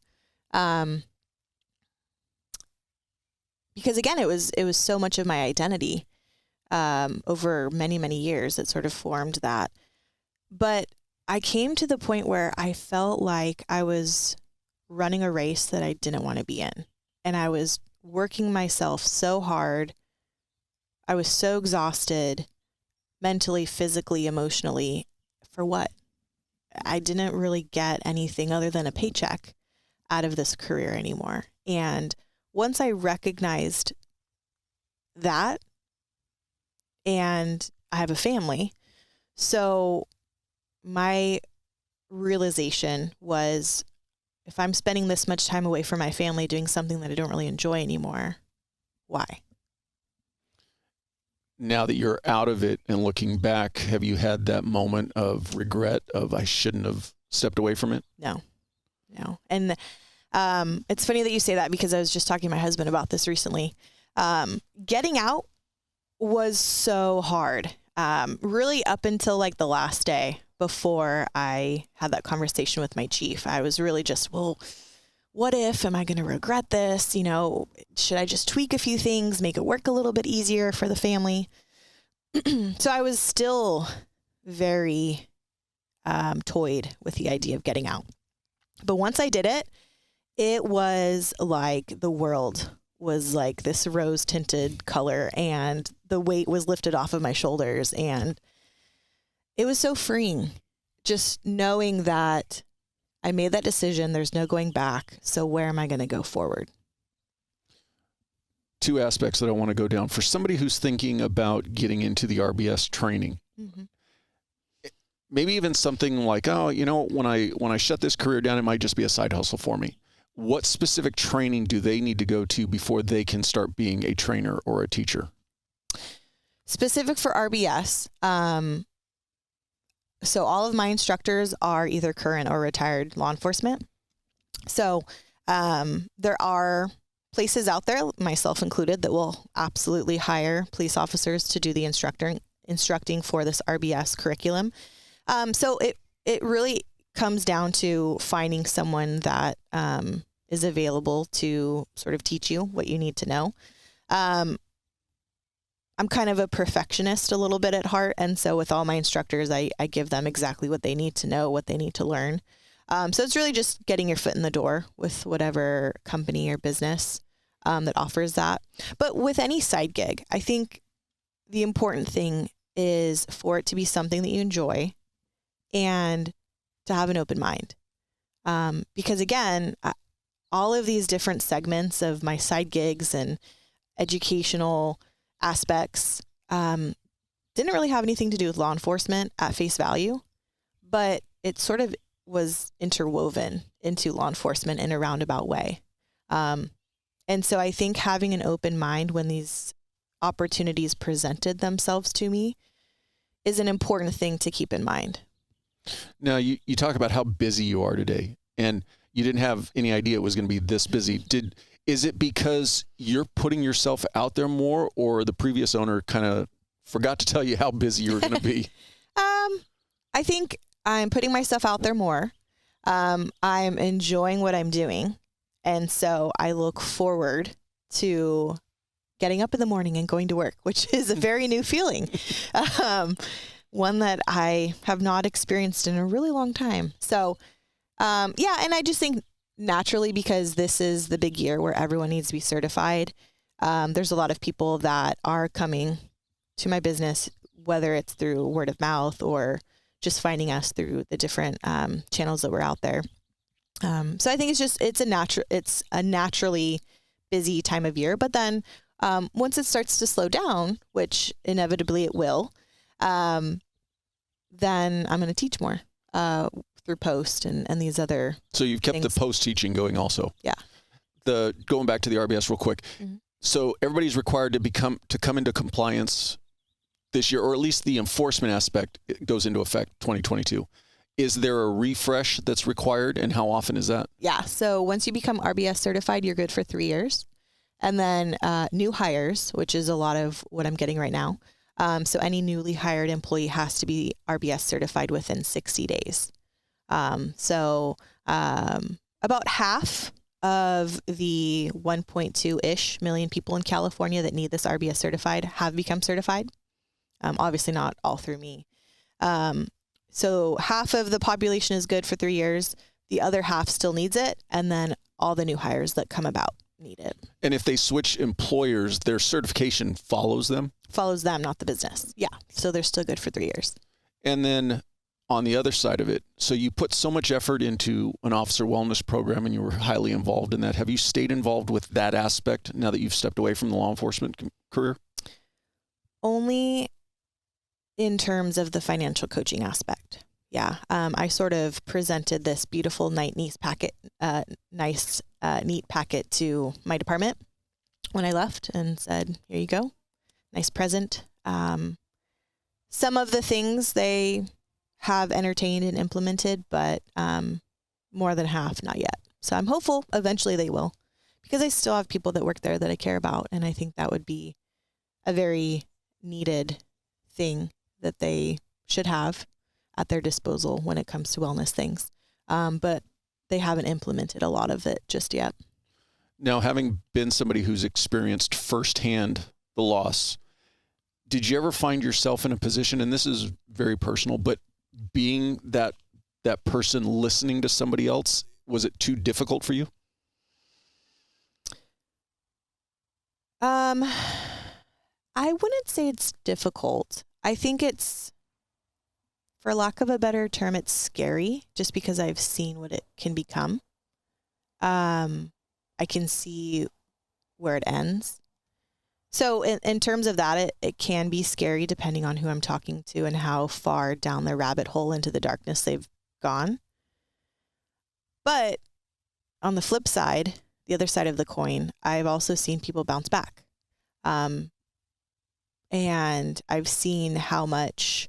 Because again, it was so much of my identity over many, many years that sort of formed that. But I came to the point where I felt like I was running a race that I didn't want to be in. And I was working myself so hard. I was so exhausted mentally, physically, emotionally. For what? I didn't really get anything other than a paycheck out of this career anymore. And once I recognized that, and I have a family, so my realization was, if I'm spending this much time away from my family doing something that I don't really enjoy anymore, why? Now that you're out of it and looking back, have you had that moment of regret of, I shouldn't have stepped away from it? No. And it's funny that you say that, because I was just talking to my husband about this recently. Getting out was so hard, really up until like the last day before I had that conversation with my chief. I was really just, well, what if, am I going to regret this? Should I just tweak a few things, make it work a little bit easier for the family? So I was still very toyed with the idea of getting out. But once I did it, it was like the world was like this rose tinted color, and the weight was lifted off of my shoulders, and it was so freeing just knowing that I made that decision. There's no going back. So where am I going to go forward? Two aspects that I want to go down. For somebody who's thinking about getting into the RBS training, Mm-hmm. maybe even something like, when I shut this career down, it might just be a side hustle for me. What specific training do they need to go to before they can start being a trainer or a teacher? Specific for RBS, so all of my instructors are either current or retired law enforcement. So there are places out there, myself included, that will absolutely hire police officers to do the instructing for this RBS curriculum. So it really comes down to finding someone that is available to sort of teach you what you need to know. I'm kind of a perfectionist a little bit at heart. And so with all my instructors, I give them exactly what they need to know, what they need to learn. So it's really just getting your foot in the door with whatever company or business that offers that. But with any side gig, I think the important thing is for it to be something that you enjoy and to have an open mind. Because again, all of these different segments of my side gigs and educational aspects didn't really have anything to do with law enforcement at face value, but it sort of was interwoven into law enforcement in a roundabout way. And so I think having an open mind when these opportunities presented themselves to me is an important thing to keep in mind. Now, you talk about how busy you are today, and you didn't have any idea it was going to be this busy. Is it because you're putting yourself out there more, or the previous owner kind of forgot to tell you how busy you were going to be? I think I'm putting myself out there more. I'm enjoying what I'm doing. And so I look forward to getting up in the morning and going to work, which is a very new feeling. One that I have not experienced in a really long time. So, yeah. And I just think naturally, because this is the big year where everyone needs to be certified, there's a lot of people that are coming to my business, whether it's through word of mouth or just finding us through the different channels that we're out there. So I think it's a naturally busy time of year. But then once it starts to slow down, which inevitably it will, then I'm going to teach more through post and these other. So you've kept things. the post teaching going also. Yeah. Going back to the RBS real quick. Mm-hmm. So everybody's required to come into compliance this year, or at least the enforcement aspect goes into effect 2022. Is there a refresh that's required, and how often is that? Yeah. So once you become RBS certified, you're good for 3 years. And then new hires, which is a lot of what I'm getting right now. So any newly hired employee has to be RBS certified within 60 days. So about half of the 1.2-ish million people in California that need this RBS certified have become certified. Obviously not all through me. So half of the population is good for 3 years. The other half still needs it. And then all the new hires that come about need it. And if they switch employers, their certification follows them? Follows them, not the business. Yeah. So they're still good for 3 years. And then on the other side of it, so you put so much effort into an officer wellness program and you were highly involved in that. Have you stayed involved with that aspect now that you've stepped away from the law enforcement career? Only in terms of the financial coaching aspect. Yeah. I sort of presented this beautiful neat packet to my department when I left and said, here you go. Nice present. Some of the things they have entertained and implemented, but more than half, not yet. So I'm hopeful eventually they will, because I still have people that work there that I care about. And I think that would be a very needed thing that they should have at their disposal when it comes to wellness things. But they haven't implemented a lot of it just yet. Now, having been somebody who's experienced firsthand the loss, did you ever find yourself in a position, and this is very personal, but being that person listening to somebody else, was it too difficult for you? I wouldn't say it's difficult. I think it's, for lack of a better term, it's scary just because I've seen what it can become. I can see where it ends. So in terms of that, it can be scary depending on who I'm talking to and how far down the rabbit hole into the darkness they've gone. But on the flip side, the other side of the coin, I've also seen people bounce back. And I've seen how much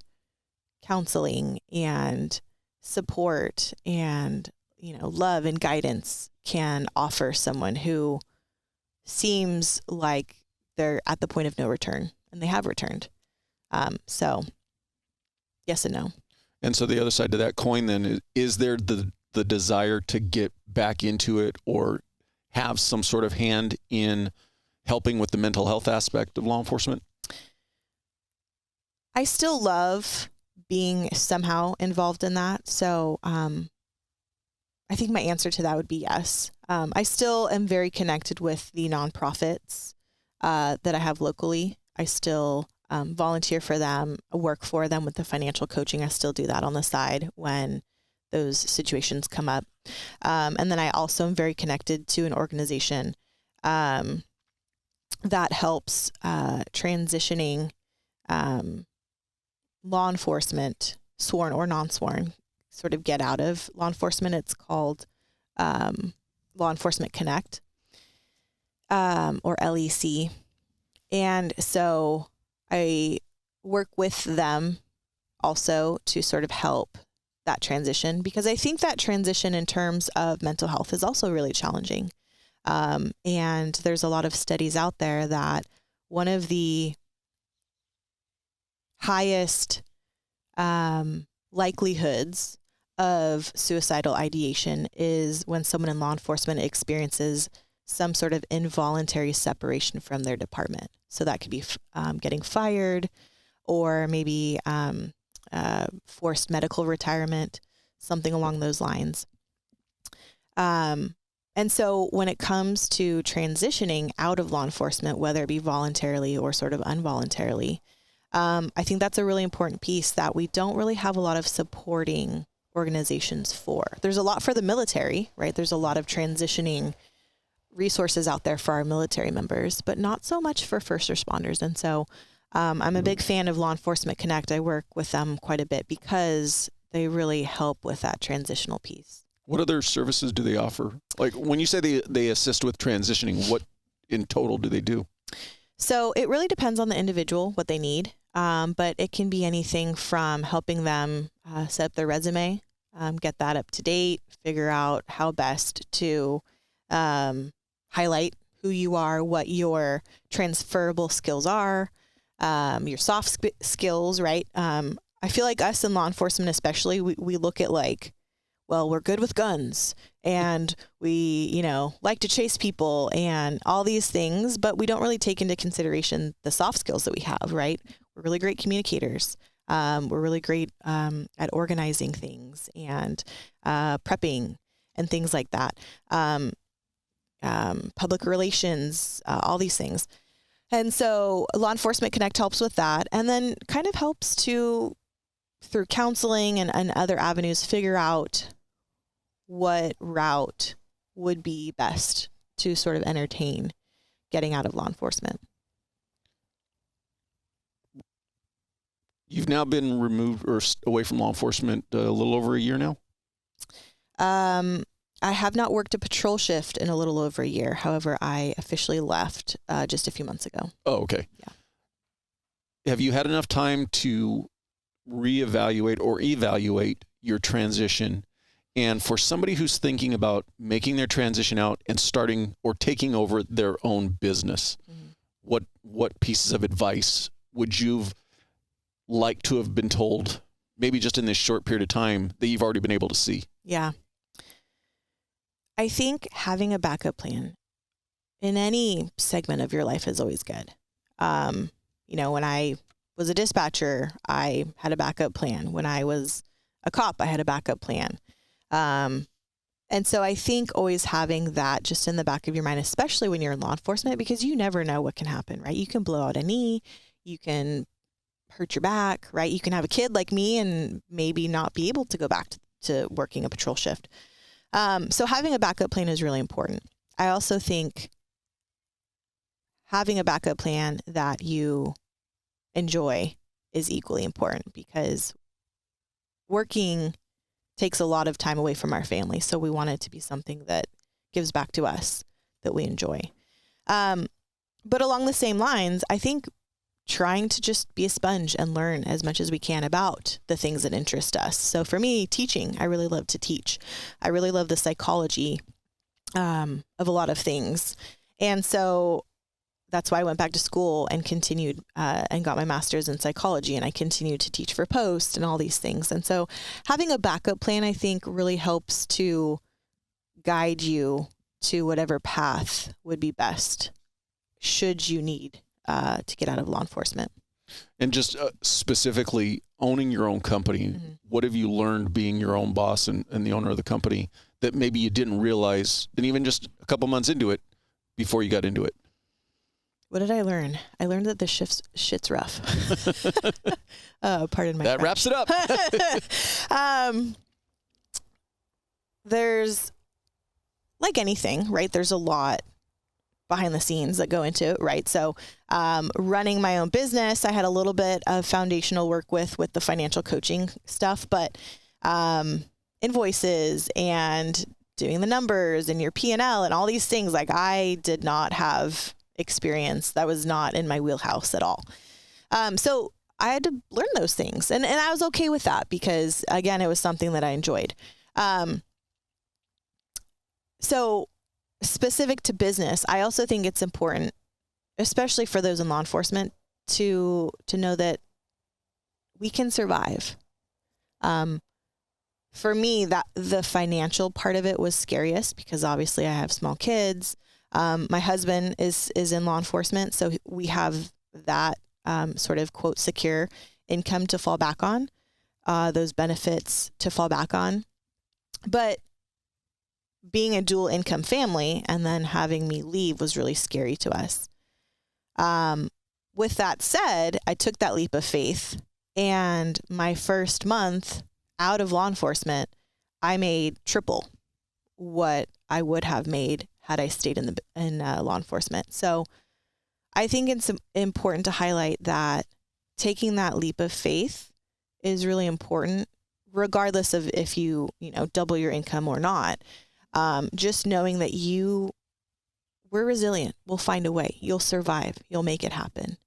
counseling and support and, love and guidance can offer someone who seems like they're at the point of no return, and they have returned. So yes and no. And so the other side to that coin then is there the desire to get back into it or have some sort of hand in helping with the mental health aspect of law enforcement? I still love being somehow involved in that. So I think my answer to that would be yes. I still am very connected with the nonprofits that I have locally. I still volunteer for them, work for them with the financial coaching. I still do that on the side when those situations come up. And then I also am very connected to an organization that helps transitioning law enforcement, sworn or non-sworn, sort of get out of law enforcement. It's called Law Enforcement Connect, or LEC. And so I work with them also to sort of help that transition, because I think that transition in terms of mental health is also really challenging. And there's a lot of studies out there that one of the highest likelihoods of suicidal ideation is when someone in law enforcement experiences some sort of involuntary separation from their department. So that could be getting fired, or maybe forced medical retirement, something along those lines. And so when it comes to transitioning out of law enforcement, whether it be voluntarily or sort of involuntarily, I think that's a really important piece that we don't really have a lot of supporting organizations for. There's a lot for the military, right? There's a lot of transitioning resources out there for our military members, but not so much for first responders. And so I'm a big fan of Law Enforcement Connect. I work with them quite a bit because they really help with that transitional piece. What other services do they offer? Like when you say they assist with transitioning, what in total do they do? So it really depends on the individual, what they need. But it can be anything from helping them set up their resume, get that up to date, figure out how best to highlight who you are, what your transferable skills are, your soft skills, right? I feel like us in law enforcement especially, we look at like, well, we're good with guns and we, like to chase people and all these things, but we don't really take into consideration the soft skills that we have, right? We're really great communicators. We're really great at organizing things and prepping and things like that. Public relations, all these things. And so Law Enforcement Connect helps with that, and then kind of helps to, through counseling and other avenues, figure out what route would be best to sort of entertain getting out of law enforcement. You've now been removed or away from law enforcement a little over a year now? I have not worked a patrol shift in a little over a year. However, I officially left just a few months ago. Oh, okay. Yeah. Have you had enough time to reevaluate or evaluate your transition? And for somebody who's thinking about making their transition out and starting or taking over their own business, what pieces of advice would you like to have been told, maybe just in this short period of time that you've already been able to see? Yeah. I think having a backup plan in any segment of your life is always good. When I was a dispatcher, I had a backup plan. When I was a cop, I had a backup plan. And so I think always having that just in the back of your mind, especially when you're in law enforcement, because you never know what can happen, right? You can blow out a knee, you can hurt your back, right? You can have a kid like me and maybe not be able to go back to working a patrol shift. So having a backup plan is really important. I also think having a backup plan that you enjoy is equally important, because working takes a lot of time away from our family. So we want it to be something that gives back to us, that we enjoy. But along the same lines, I think trying to just be a sponge and learn as much as we can about the things that interest us. So for me, teaching, I really love to teach. I really love the psychology of a lot of things. And so that's why I went back to school and continued and got my master's in psychology, and I continued to teach for post and all these things. And so having a backup plan, I think, really helps to guide you to whatever path would be best should you need to get out of law enforcement. And just specifically owning your own company, what have you learned being your own boss and the owner of the company that maybe you didn't realize, and even just a couple months into it, before you got into it? What did I learn? I learned that the shit's rough. Pardon my That French. wraps it up. There's, like anything, right? There's a lot behind the scenes that go into it, right? So running my own business, I had a little bit of foundational work with the financial coaching stuff, but invoices and doing the numbers and your P&L and all these things, like I did not have experience. That was not in my wheelhouse at all. So I had to learn those things, and I was okay with that because, again, it was something that I enjoyed. So specific to business, I also think it's important, especially for those in law enforcement, to know that we can survive. for me, that the financial part of it was scariest because obviously I have small kids. My husband is in law enforcement, so we have that sort of quote secure income to fall back on, those benefits to fall back on. But being a dual income family and then having me leave was really scary to us. With that said, I took that leap of faith, and my first month out of law enforcement, I made triple what I would have made had I stayed in law enforcement. So I think it's important to highlight that taking that leap of faith is really important, regardless of if you double your income or not. Just knowing that we're resilient. We'll find a way. You'll survive. You'll make it happen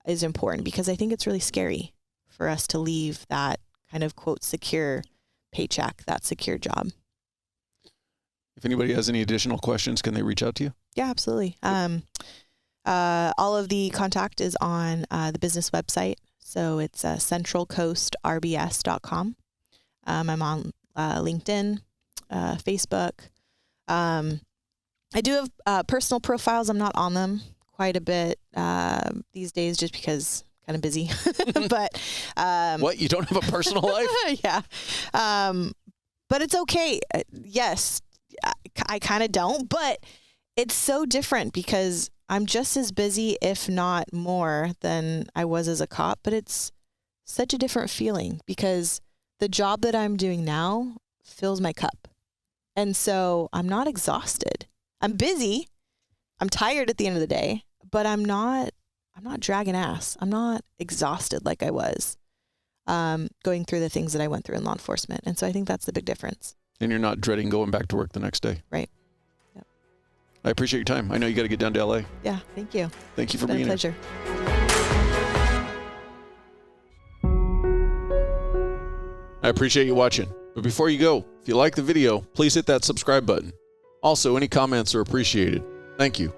is important, because I think it's really scary for us to leave that kind of quote secure paycheck, that secure job. If anybody has any additional questions, can they reach out to you? Yeah, absolutely. All of the contact is on the business website. So it's centralcoastrbs.com. I'm on LinkedIn, Facebook. I do have personal profiles. I'm not on them quite a bit these days just because kind of busy. But what? You don't have a personal life? Yeah. But it's okay. Yes, I kind of don't, but it's so different because I'm just as busy, if not more, than I was as a cop. But it's such a different feeling because the job that I'm doing now fills my cup. And so I'm not exhausted. I'm busy. I'm tired at the end of the day, but I'm not dragging ass. I'm not exhausted like I was going through the things that I went through in law enforcement. And so I think that's the big difference. And you're not dreading going back to work the next day. Right. Yep. I appreciate your time. I know you got to get down to LA. Yeah. Thank you. Thank you for being here. It's been a pleasure. I appreciate you watching. But before you go, if you like the video, please hit that subscribe button. Also, any comments are appreciated. Thank you.